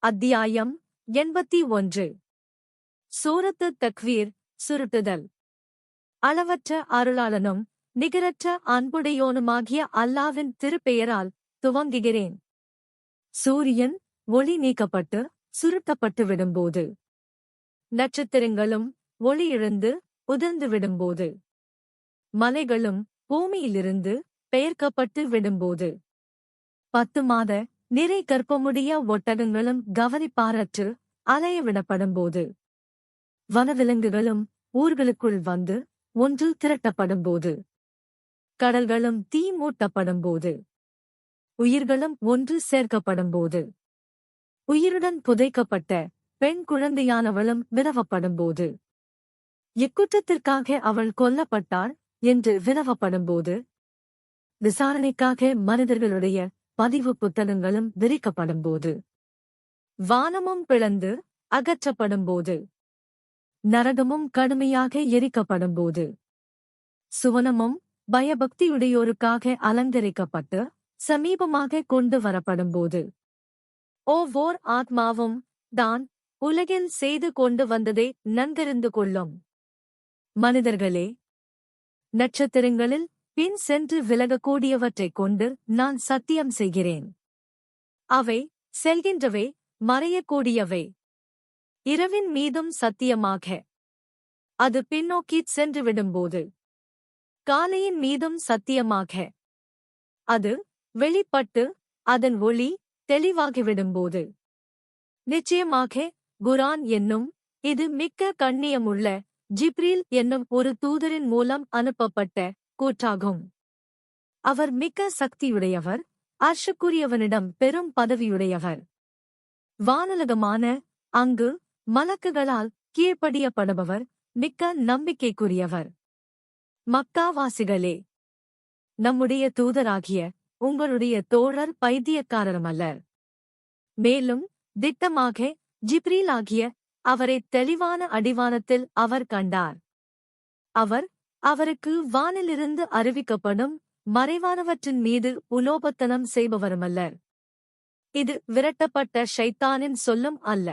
அத்தியாயம் 81. சூரத்து தக்வீர், சுருட்டுதல். அளவற்ற அருளாளனும் நிகரற்ற அன்புடையோனுமாகிய அல்லாவின் திருப்பெயரால் துவங்குகிறேன். சூரியன் ஒளி நீக்கப்பட்டு சுருட்டப்பட்டு விடும்போது, நட்சத்திரங்களும் ஒளி இழந்து உதிர்ந்து விடும்போது, மலைகளும் பூமியிலிருந்து பெயர்க்கப்பட்டு விடும்போது, 10 மாத நிறை கர்ப்பமுடைய ஒட்டகங்களும் கவனிப்பாரற்று அலையவிடப்படும்போது, வனவிலங்குகளும் ஊர்களுக்குள் வந்து ஒன்று திரட்டப்படும்போது, கடல்களும் தீ மூட்டப்படும்போது, உயிர்களும் ஒன்று சேர்க்கப்படும்போது, உயிருடன் புதைக்கப்பட்ட பெண் குழந்தையானவளும் வினவப்படும்போது, இக்குற்றத்திற்காக அவள் கொல்லப்பட்டாள் என்று வினவப்படும்போது, விசாரணைக்காக மனிதர்களுடைய பதிவு புத்தகங்களும் விரிக்கப்படும்போது, வானமும் பிளந்து அகற்றப்படும்போது, நரகமும் கடுமையாக எரிக்கப்படும்போது, சுவனமும் பயபக்தியுடையோருக்காக அலங்கரிக்கப்பட்டு சமீபமாக கொண்டு வரப்படும்போது, ஓர் ஆத்மாவும் தான் உலகில் செய்து கொண்டு வந்ததை நன்கறிந்து கொள்ளும். மனிதர்களே, நட்சத்திரங்களில் பின் சென்று விலகக்கூடியவற்றைக் கொண்டு நான் சத்தியம் செய்கிறேன். அவை செல்கின்றவை, மறையக்கூடியவை. இரவின் மீதும் சத்தியமாக அது பின்னோக்கிச் சென்று விடும்போது, காலையின் மீதும் சத்தியமாக அது வெளிப்பட்டு அதன் ஒளி தெளிவாகிவிடும்போது, நிச்சயமாக குரான் என்னும் இது மிக்க கண்ணியமுள்ள ஜிப்ரீல் என்னும் ஒரு தூதரின் மூலம் அனுப்பப்பட்ட கூற்றாகும். அவர் மிக்க சக்தியுடையவர், அர்ஷுக்குரியவனிடம் பெரும் பதவியுடையவர். வானுலகமான அங்கு மலக்குகளால் கீழ்ப்படியப்படுபவர், மிக்க நம்பிக்கைக்குரியவர். மக்காவாசிகளே, நம்முடைய தூதராகிய உங்களுடைய தோழர் பைத்தியக்காரரமல்லர். மேலும் திட்டமாக ஜிப்ரீலாகிய அவரை தெளிவான அடிவானத்தில் அவர் கண்டார். அவருக்கு வானிலிருந்து அறிவிக்கப்படும் மறைவானவற்றின் மீது உலோபத்தனம் செய்பவருமல்லர். இது விரட்டப்பட்ட ஷைத்தானின் சொல்லும் அல்ல.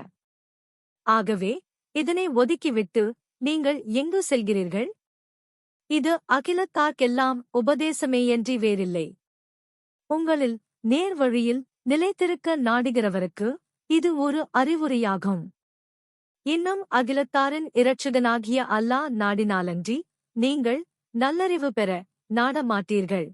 ஆகவே இதனை ஒதுக்கிவிட்டு நீங்கள் எங்கு செல்கிறீர்கள்? இது அகிலத்தார்க்கெல்லாம் உபதேசமேயன்றி வேறில்லை. உங்களில் நேர் வழியில் நிலைத்திருக்க நாடுகிறவருக்கு இது ஒரு அறிவுரையாகும். இன்னும் அகிலத்தாரின் இரட்சகனாகிய அல்லாஹ் நாடினாலன்றி நீங்கள் நல்லறிவு பெற நாடமாட்டீர்கள்.